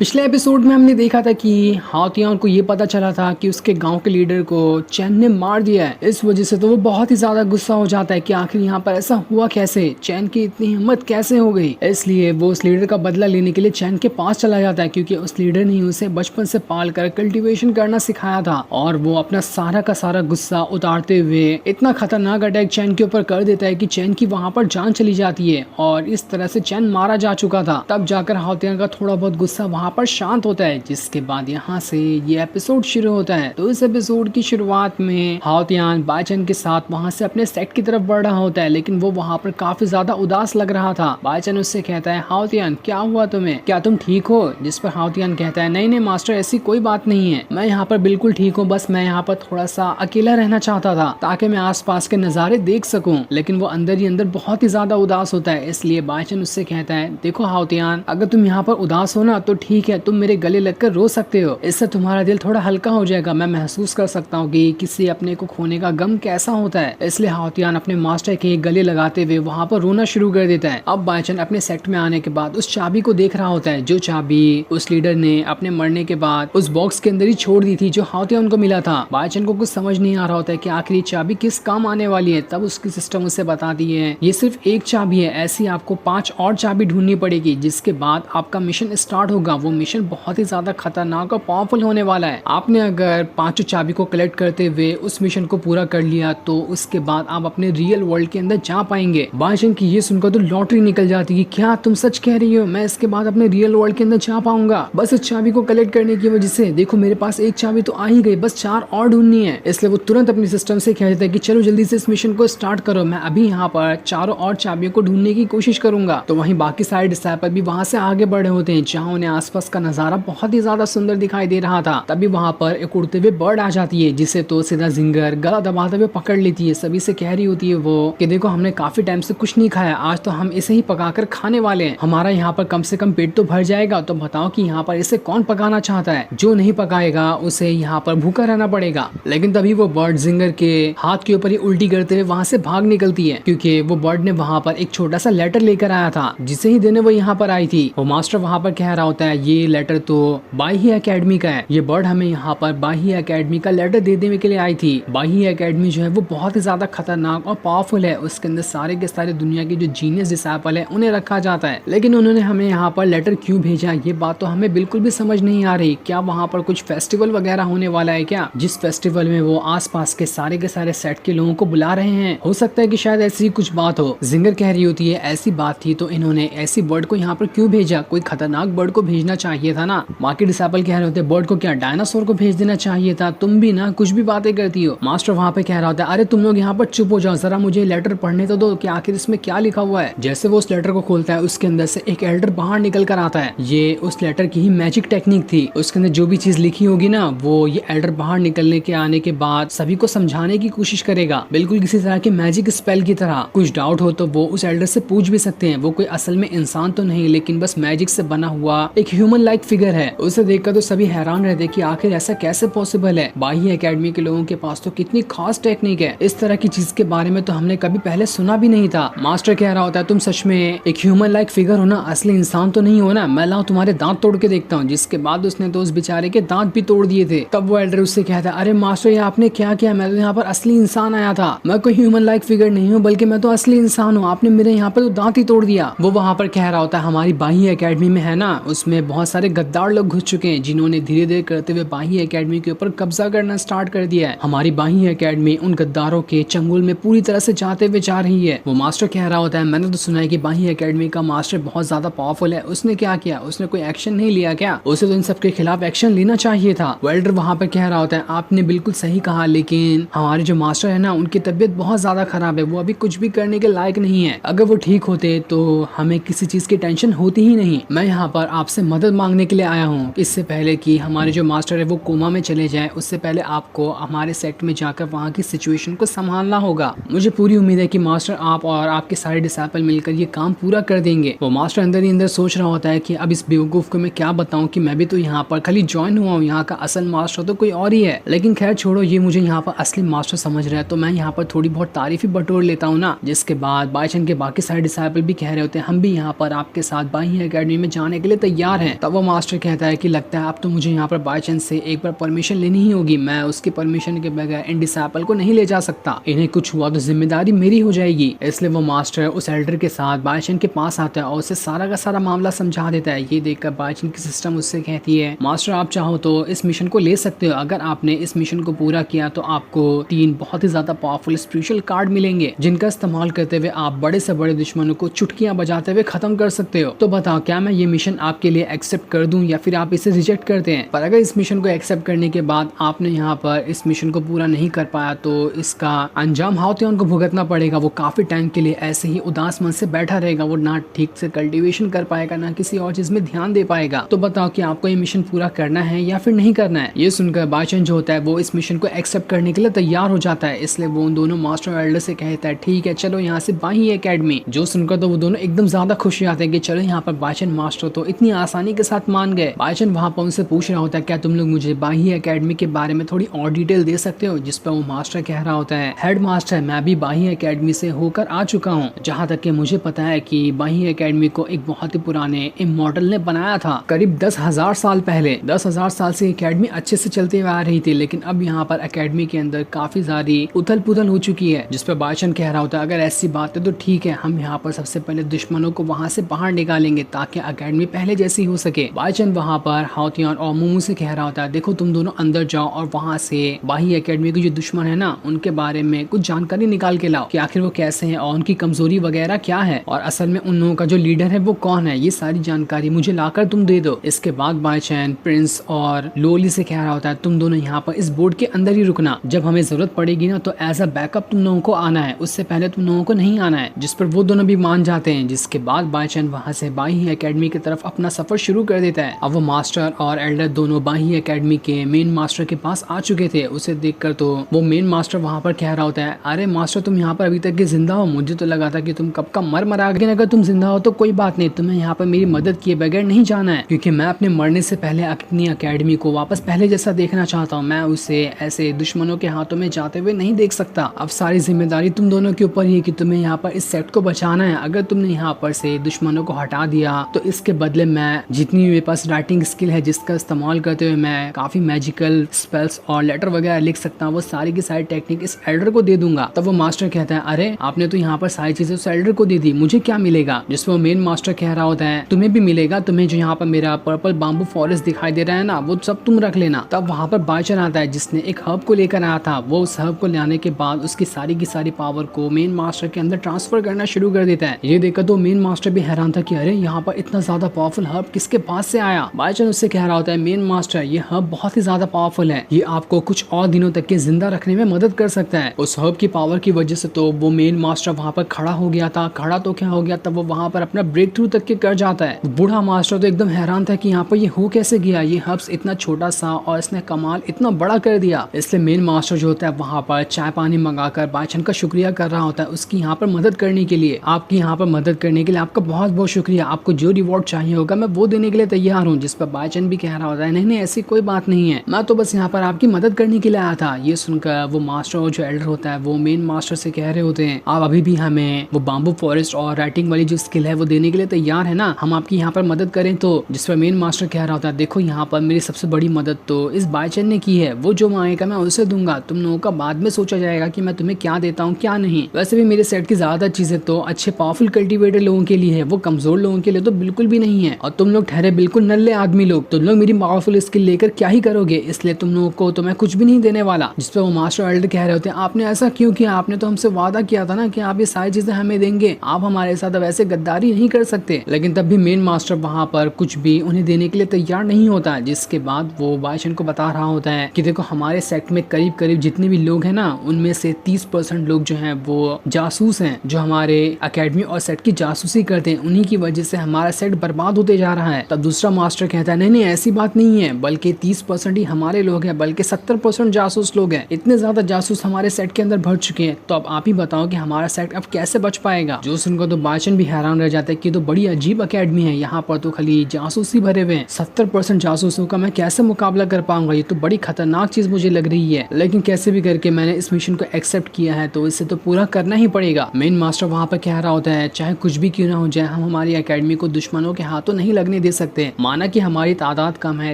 पिछले एपिसोड में हमने देखा था कि हाथियान को ये पता चला था कि उसके गांव के लीडर को चैन ने मार दिया है। इस वजह से तो वो बहुत ही ज्यादा गुस्सा हो जाता है कि आखिर यहाँ पर ऐसा हुआ कैसे, चैन की इतनी हिम्मत कैसे हो गई। इसलिए वो उस लीडर का बदला लेने के लिए चैन के पास चला जाता है, क्योंकि उस लीडर ने उसे बचपन से पाल कर कल्टिवेशन करना सिखाया था। और वो अपना सारा का सारा गुस्सा उतारते हुए इतना खतरनाक अटैक चैन के ऊपर कर देता है कि चैन की वहां पर जान चली जाती है और इस तरह से चैन मारा जा चुका था। तब जाकर हाथियान का थोड़ा बहुत गुस्सा वहां पर शांत होता है, जिसके बाद यहाँ से ये एपिसोड शुरू होता है। तो इस एपिसोड की शुरुआत में हाथियान बाईचैन के साथ वहां से अपने सेट की तरफ बढ़ रहा होता है, लेकिन वो वहां पर काफी ज्यादा उदास लग रहा था। बाईचैन उससे कहता है, हाथियान क्या हुआ तुम्हें, क्या तुम ठीक हो? जिस पर हाथियान कहता है, नहीं नहीं मास्टर, ऐसी कोई बात नहीं है, मैं यहाँ पर बिल्कुल ठीक हूँ, बस मैं यहाँ पर थोड़ा सा अकेला रहना चाहता था ताकि मैं आसपास के नजारे देख सकूं। लेकिन वो अंदर ही अंदर बहुत ही ज्यादा उदास होता है। इसलिए बाईचैन उससे कहता है, देखो हाथियान, अगर तुम यहाँ पर उदास हो ना तो ठीक है, तुम मेरे गले लगकर रो सकते हो, इससे तुम्हारा दिल थोड़ा हल्का हो जाएगा। मैं महसूस कर सकता हूँ कि किसी अपने को खोने का गम कैसा होता है। इसलिए हाथियान अपने मास्टर के गले लगाते हुए वहाँ पर रोना शुरू कर देता है। अब बाईचैन अपने सेट में आने के बाद उस चाबी को देख रहा होता है, जो चाबी उस लीडर ने अपने मरने के बाद उस बॉक्स के अंदर ही छोड़ दी थी, जो हाथियान को मिला था। बाईचैन को कुछ समझ नहीं आ रहा होता है कि आखिर ये चाबी किस काम आने वाली है। तब उसकी सिस्टम उसे बताती है, ये सिर्फ एक चाबी है, ऐसी आपको 5 और चाबी ढूंढनी पड़ेगी, जिसके बाद आपका मिशन स्टार्ट होगा। वो मिशन बहुत ही ज्यादा खतरनाक और पावरफुल होने वाला है। आपने अगर 5 चाबी को कलेक्ट करते हुए उस मिशन को पूरा कर लिया तो उसके बाद आप अपने रियल वर्ल्ड के अंदर जा पाएंगे। बाईचैन की ये सुनकर तो लॉटरी निकल जाती है, क्या तुम सच कह रही हो, मैं इसके बाद अपने रियल वर्ल्ड के अंदर जा पाऊंगा बस इस चाबी को कलेक्ट करने की वजह से? देखो मेरे पास एक चाबी तो आ ही गई, बस 4 और ढूंढनी है। इसलिए वो तुरंत अपनी सिस्टम से कह देता है कि चलो जल्दी से इस मिशन को स्टार्ट करो, मैं अभी यहाँ पर 4 और चाबियों को ढूंढने की कोशिश करूंगा। तो वहीं बाकी सारे डिसाइपल भी वहां से आगे बढ़े होते हैं, जहाँ उन्हें आसपास का नजारा बहुत ही ज्यादा सुंदर दिखाई दे रहा था। तभी वहां पर एक उड़ते हुए बर्ड आ जाती है, जिसे तो सीधा जिंगर गला दबाते हुए पकड़ लेती है। सभी से कह रही होती है वो कि देखो हमने काफी टाइम से कुछ नहीं खाया, आज तो हम इसे ही पकाकर खाने वाले हैं, हमारा यहाँ पर कम से कम पेट तो भर जाएगा। तो बताओ कि यहाँ पर इसे कौन पकाना चाहता है? जो नहीं पकाएगा उसे यहाँ पर भूखा रहना पड़ेगा। लेकिन तभी वो बर्ड जिंगर के हाथ के ऊपर ही उल्टी करते हुए वहां से भाग निकलती है, क्योंकि वो बर्ड ने वहां पर एक छोटा सा लेटर लेकर आया था, जिसे ही देने वो यहाँ पर आई थी। वो मास्टर वहां पर कह रहा होता है, ये लेटर तो बाही एकेडमी का है, ये बर्ड हमें यहाँ पर बाही एकेडमी का लेटर दे देने के लिए आई थी। बाही एकेडमी जो है वो बहुत ही ज्यादा खतरनाक और पावरफुल है, उसके अंदर सारे के सारे दुनिया के जो जीनियस डिसाइपल है उन्हें रखा जाता है। लेकिन उन्होंने हमें यहाँ पर लेटर क्यों भेजा, ये बात तो हमें बिल्कुल भी समझ नहीं आ रही। क्या वहाँ पर कुछ फेस्टिवल वगैरह होने वाला है क्या, जिस फेस्टिवल में वो आसपास के सारे सेट के लोगों को बुला रहे हैं? हो सकता है कि शायद ऐसी कुछ बात हो। जिंगर कह रही होती है, ऐसी बात थी तो इन्होंने ऐसी बर्ड को यहाँ पर क्यों भेजा, कोई खतरनाक बर्ड को भेजना चाहिए था ना। बाकी डिसाइपल कह रहे होते, बर्ड को क्या डायनासोर को भेज देना चाहिए था, तुम भी ना कुछ भी बातें करती हो। मास्टर वहाँ पे कह रहा होता है, अरे तुम लोग यहाँ पर चुप हो जाओ, जरा मुझे लेटर पढ़ने तो दो कि आखिर इसमें क्या लिखा हुआ है। जैसे वो उस लेटर को खोलता है, उसके अंदर से एक एल्डर बाहर निकल कर आता है। ये उस लेटर की ही मैजिक टेक्निक थी, उसके अंदर जो भी चीज लिखी होगी ना, वो ये एल्डर बाहर निकलने के आने के बाद सभी को समझाने की कोशिश करेगा, बिल्कुल किसी तरह के मैजिक स्पेल की तरह। कुछ डाउट हो तो वो उस एल्डर से पूछ भी सकते हैं, वो कोई असल में इंसान तो नहीं, लेकिन बस मैजिक से बना हुआ एक ह्यूमन लाइक फिगर है। उसे देखकर तो सभी हैरान रहते कि आखिर ऐसा कैसे पॉसिबल है, बाही एकेडमी के लोगों के पास तो कितनी खास टेक्निक है, इस तरह की चीज के बारे में तो हमने कभी पहले सुना भी नहीं था। मास्टर कह रहा होता है, तुम सच में एक ह्यूमन लाइक फिगर हो ना, असली इंसान तो नहीं हो ना, मैं लाऊं तुम्हारे दांत तोड़ के देखता हूँ। जिसके बाद उसने तो उस बेचारे के दांत भी तोड़ दिए थे। तब वो एल्डर उससे कहता है, अरे मास्टर ये आपने क्या किया, मैं तो यहाँ पर असली इंसान आया था, मैं कोई ह्यूमन लाइक फिगर नहीं हूँ, बल्कि मैं तो असली इंसान हूँ, आपने मेरे यहाँ पर तो दांत ही तोड़ दिया। वो वहाँ पर कह रहा होता है, हमारी बाही एकेडमी में है ना, उसमें बहुत सारे गद्दार लोग घुस चुके हैं, जिन्होंने धीरे धीरे करते हुए बाही एकेडमी के ऊपर कब्जा करना स्टार्ट कर दिया है। हमारी बाही एकेडमी उन गद्दारों के चंगुल में पूरी तरह से जाते हुए जा रही है। वो मास्टर कह रहा होता है, मैंने तो सुना है कि बाही एकेडमी का मास्टर बहुत ज्यादा पावरफुल है, उसने क्या किया, उसने कोई एक्शन नहीं लिया क्या, उसे तो इन सब के खिलाफ एक्शन लेना चाहिए था। वेल्डर वहाँ पर कह रहा होता है, आपने बिल्कुल सही कहा, लेकिन हमारे जो मास्टर है ना, उनकी तबीयत बहुत ज्यादा खराब है, वो अभी कुछ भी करने के लायक नहीं है, अगर वो ठीक होते तो हमें किसी चीज की टेंशन होती ही नहीं। मैं यहाँ पर आपसे मदद मांगने के लिए आया हूँ, इससे पहले कि हमारे जो मास्टर है वो कोमा में चले जाए, उससे पहले आपको हमारे सेट में जाकर वहाँ की सिचुएशन को संभालना होगा। मुझे पूरी उम्मीद है कि मास्टर आप और आपके सारे डिसाइपल मिलकर ये काम पूरा कर देंगे। वो मास्टर अंदर ही अंदर सोच रहा होता है कि अब इस बेवकूफ को मैं क्या बताऊं कि मैं भी तो यहाँ पर खाली ज्वाइन हुआ हूँ, यहाँ का असल मास्टर तो कोई और ही है। लेकिन खैर छोड़ो, ये मुझे यहाँ पर असली मास्टर समझ रहा है तो मैं यहाँ पर थोड़ी बहुत तारीफ ही बटोर लेता हूँ ना। जिसके बाद बाईचैन के बाकी सारे डिसाइपल भी कह रहे होते हैं, हम भी यहाँ पर आपके साथ बाही एकेडमी में जाने के लिए तैयार हैं। है। तब वो मास्टर कहता है कि लगता है अब तो मुझे यहाँ पर बाय चांस से एक बार परमिशन लेनी ही होगी, मैं उसकी परमिशन के बगैर इन डिसेबल को नहीं ले जा सकता, इन्हें कुछ हुआ तो जिम्मेदारी मेरी हो जाएगी। इसलिए वो मास्टर उस एल्डर के साथ बाय चांस के पास आता है और उसे सारा का सारा मामला समझा देता है। ये देखकर बाय चांस की सिस्टम उससे कहती है मास्टर आप चाहो तो इस मिशन को ले सकते हो, अगर आपने इस मिशन को पूरा किया तो आपको 3 बहुत ही ज्यादा पावरफुल स्पेशल कार्ड मिलेंगे, जिनका इस्तेमाल करते हुए आप बड़े से बड़े दुश्मनों को चुटकियां बजाते हुए खत्म कर सकते हो। तो बताओ क्या मैं ये मिशन आपके लिए एक्सेप्ट कर दूं या फिर आप इसे रिजेक्ट करते हैं। पर अगर इस मिशन को एक्सेप्ट करने के बाद आपने यहाँ पर इस मिशन को पूरा नहीं कर पाया तो इसका अंजाम हाउतियान को भुगतना पड़ेगा। वो काफी टाइम के लिए ऐसे ही उदास मन से बैठा रहेगा, वो ना ठीक से कल्टीवेशन कर पाएगा ना किसी और चीज में ध्यान दे पाएगा। तो बताओ कि आपको ये मिशन पूरा करना है या फिर नहीं करना है। ये सुनकर बाय चांस जो होता है वो इस मिशन को एक्सेप्ट करने के लिए तैयार हो जाता है। इसलिए वो उन दोनों मास्टर एल्डर से कहता है ठीक है चलो यहाँ से बाही एकेडमी। जो सुनकर तो वो दोनों एकदम ज्यादा खुश हो जाते हैं कि चलो यहाँ पर बाय चांस मास्टर तो इतनी आसानी के साथ मान गए। बाय चांस वहाँ पर उनसे पूछ रहा होता है क्या तुम लोग मुझे बाही एकेडमी के बारे में थोड़ी और डिटेल दे सकते हो, जिस पर वो मास्टर कह रहा होता है हेड मास्टर मैं भी बाही एकेडमी से होकर आ चुका हूँ, जहाँ तक कि मुझे पता है कि बाही एकेडमी को एक बहुत ही पुराने इमॉर्टल ने बनाया था करीब 10,000 साल पहले। 10,000 साल से एकेडमी अच्छे से चलती हुई आ रही थी, लेकिन अब यहाँ पर एकेडमी के अंदर काफी सारी उथल पुथल हो चुकी है। जिस पर बाय चांस कह रहा होता है अगर ऐसी बात है तो ठीक है, हम यहाँ पर सबसे पहले दुश्मनों को वहाँ से बाहर निकालेंगे ताकि एकेडमी पहले जैसी हो सके। बाय चांस वहाँ पर हाउतियान और मोमू से कह रहा होता है देखो तुम दोनों अंदर जाओ और वहाँ से बाही एकेडमी के जो दुश्मन है ना उनके बारे में कुछ जानकारी निकाल के लाओ कि आखिर वो कैसे हैं और उनकी कमजोरी वगैरह क्या है और असल में उन लोगों का जो लीडर है वो कौन है, ये सारी जानकारी मुझे लाकर तुम दे दो। इसके बाद बाय चांस प्रिंस और लोली से कह रहा होता है तुम दोनों यहाँ पर इस बोर्ड के अंदर ही रुकना, जब हमें जरूरत पड़ेगी ना तो एज अ बैकअप तुम लोगों को आना है, उससे पहले तुम लोगों को नहीं आना है। जिस पर वो दोनों भी मान जाते हैं। जिसके बाद बाय चांस वहाँ से बाही एकेडमी की तरफ अपना सफर शुरू कर देता है। अब वो मास्टर और एल्डर दोनों बाही एकेडमी के मेन मास्टर के पास आ चुके थे। उसे देखकर तो वो मेन मास्टर वहाँ पर कह रहा होता है अरे मास्टर तुम यहाँ पर अभी तक के जिंदा हो, मुझे तो लगा था कि तुम कब का मर आ गए, अगर तुम जिंदा हो तो कोई बात नहीं, तुम्हें यहाँ पर मेरी मदद किए बगैर नहीं जाना है, क्योंकि मैं अपने मरने से पहले अपनी एकेडमी को वापस पहले जैसा देखना चाहता हूँ। मैं उसे ऐसे दुश्मनों के हाथों में जाते हुए नहीं देख सकता। अब सारी जिम्मेदारी तुम दोनों के ऊपर ही है कि तुम्हें यहाँ पर इस सेट को बचाना है। अगर तुमने यहाँ पर से दुश्मनों को हटा दिया तो इसके बदले मैं जितनी मेरे पास राइटिंग स्किल है जिसका इस्तेमाल करते हुए मैं काफी मैजिकल स्पेल्स और लेटर वगैरह लिख सकता हूँ, वो सारी की सारी टेक्निक इस एल्डर को दे दूंगा। तब वो मास्टर कहता है अरे आपने तो यहाँ पर सारी चीजें उस एल्डर को दे दी, मुझे क्या मिलेगा। जिसमें मेन मास्टर कह रहा होता है तुम्हें भी मिलेगा, तुम्हें जो यहाँ पर मेरा पर्पल बाम्बू फॉरेस्ट दिखाई दे रहा है ना वो सब तुम रख लेना। तब वहाँ पर बाय चांस आता है जिसने एक हर्ब को लेकर आया था। वो उस हर्ब को लाने के बाद उसकी सारी की सारी पावर को मेन मास्टर के अंदर ट्रांसफर करना शुरू कर देता है। ये देखकर तो मेन मास्टर भी हैरान था कि अरे यहाँ पर इतना ज्यादा पावरफुल हर्ब किसके पास से आया। बाय चांस उससे कह रहा होता है मेन मास्टर ये हर्ब बहुत ही ज्यादा पावरफुल है, ये आपको कुछ और दिनों तक के जिंदा रखने में मदद कर सकता है। उस हर्ब की पावर की वजह से तो वो मेन मास्टर वहाँ पर खड़ा हो गया था। खड़ा तो क्या हो गया, तब वो वहाँ पर अपना ब्रेक थ्रू तक के कर जाता है। बूढ़ा मास्टर तो एकदम हैरान था कि यहाँ पर ये हो कैसे गया, ये हर्ब्स इतना छोटा सा और इसने कमाल इतना बड़ा कर दिया। इसलिए मेन मास्टर जो होता है वहाँ पर चाय पानी मंगाकर बाय चांस का शुक्रिया कर रहा होता है उसकी यहाँ पर मदद करने के लिए। आपकी यहाँ पर मदद करने के लिए आपका बहुत बहुत शुक्रिया, आपको जो रिवॉर्ड चाहिए होगा मैं वो देने के लिए तैयार हूँ। जिस पर बाय चांस भी कह रहा होता है नहीं ऐसी कोई बात नहीं है, मैं तो बस यहाँ पर आपकी मदद करने के लिए आया था। ये सुनकर वो मास्टर और जो एल्डर होता है वो मेन मास्टर से कह रहे होते हैं आप अभी भी हमें वो बाम्बू फॉरेस्ट और राइटिंग वाली जो स्किल है वो देने के लिए तैयार है ना, हम आपकी यहाँ पर मदद करें तो। जिस पर मेन मास्टर कह रहा होता है देखो यहाँ पर मेरी सबसे बड़ी मदद तो इस बाय चांस ने की है, वो जो मांगेगा मैं उसे दूंगा, तुम लोगों का बाद में सोचा जाएगा कि मैं तुम्हें क्या देता हूँ क्या नहीं। वैसे भी मेरे सेट की ज्यादा चीजें तो अच्छे पावरफुल कल्टीवेटर लोगों के लिए है, वो कमजोर लोगों के लिए तो बिल्कुल भी नहीं है। और तुम लोग ठहरे बिल्कुल नल्ले आदमी लोग, तुम लोग मेरी पावरफुल स्किल लेकर क्या ही करोगे, इसलिए तुम लोगों को तो मैं कुछ भी नहीं देने वाला। जिस पर वो मास्टर एल्डर कह रहे होते हैं आपने ऐसा क्यों किया, आपने तो हमसे वादा किया था ना कि आप ये सारी चीजें हमें देंगे, आप हमारे साथ अब ऐसे गद्दारी नहीं कर सकते। लेकिन तब भी मेन मास्टर वहाँ पर कुछ भी उन्हें देने के लिए तैयार नहीं होता। जिसके बाद वो बाय चांस को बता रहा होता है कि देखो हमारे सेट में करीब करीब जितने भी लोग हैं ना उनमें से 30% लोग जो हैं वो जासूस हैं, जो हमारे एकेडमी और सेट की जासूसी करते हैं, उन्हीं की वजह से हमारा सेट बर्बाद होते जा रहा है। तब दूसरा मास्टर कहता है नहीं ऐसी बात नहीं है, बल्कि 30% ही हमारे लोग हैं, बल्कि 70% जासूस लोग हैं, इतने ज्यादा जासूस हमारे सेट के अंदर भर चुके हैं, तो अब आप ही बताओ कि हमारा सेट अब कैसे बच पाएगा। जो सुनकर तो बाय चांस भी हैरान रह जाता है कि तो बड़ी अजीब एकेडमी है, यहाँ पर तो खाली जासूस ही भरे हुए हैं, 70% जासूसों का मैं कैसे मुकाबला कर पाऊंगा, ये तो बड़ी खतरनाक चीज मुझे लग रही है। लेकिन कैसे भी करके मैंने इस मिशन को एक्सेप्ट किया है तो इसे तो पूरा करना ही पड़ेगा। मेन मास्टर वहाँ पर कह रहा होता है चाहे कुछ भी क्यों ना हो जाए हम हमारी एकेडमी को दुश्मनों के हाथों नहीं लगने लगने दे सकते हैं। माना कि हमारी तादाद कम है,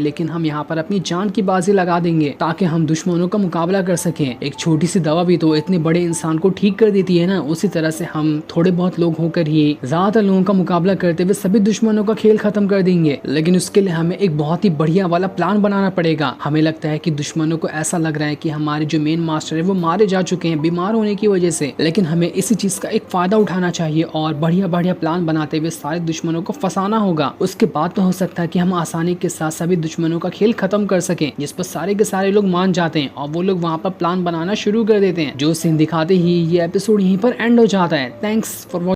लेकिन हम यहाँ पर अपनी जान की बाजी लगा देंगे ताकि हम दुश्मनों का मुकाबला कर सकें। एक छोटी सी दवा भी तो इतने बड़े इंसान को ठीक कर देती है ना। उसी तरह से हम थोड़े बहुत लोग होकर ही ज्यादातर लोगों का मुकाबला करते हुए सभी दुश्मनों का खेल खत्म कर देंगे। लेकिन उसके लिए हमें एक बहुत ही बढ़िया वाला प्लान बनाना पड़ेगा। हमें लगता है कि दुश्मनों को ऐसा लग रहा है कि हमारे जो मेन मास्टर है वो मारे जा चुके हैं बीमार होने की वजह से, लेकिन हमें इसी चीज का एक फायदा उठाना चाहिए और बढ़िया बढ़िया प्लान बनाते हुए सारे दुश्मनों को फंसाना होगा। उसके बाद तो हो सकता है कि हम आसानी के साथ सभी दुश्मनों का खेल खत्म कर सकें, जिस पर सारे के सारे लोग मान जाते हैं और वो लोग वहाँ पर प्लान बनाना शुरू कर देते हैं। जो सीन दिखाते ही ये एपिसोड यहीं पर एंड हो जाता है। Thanks for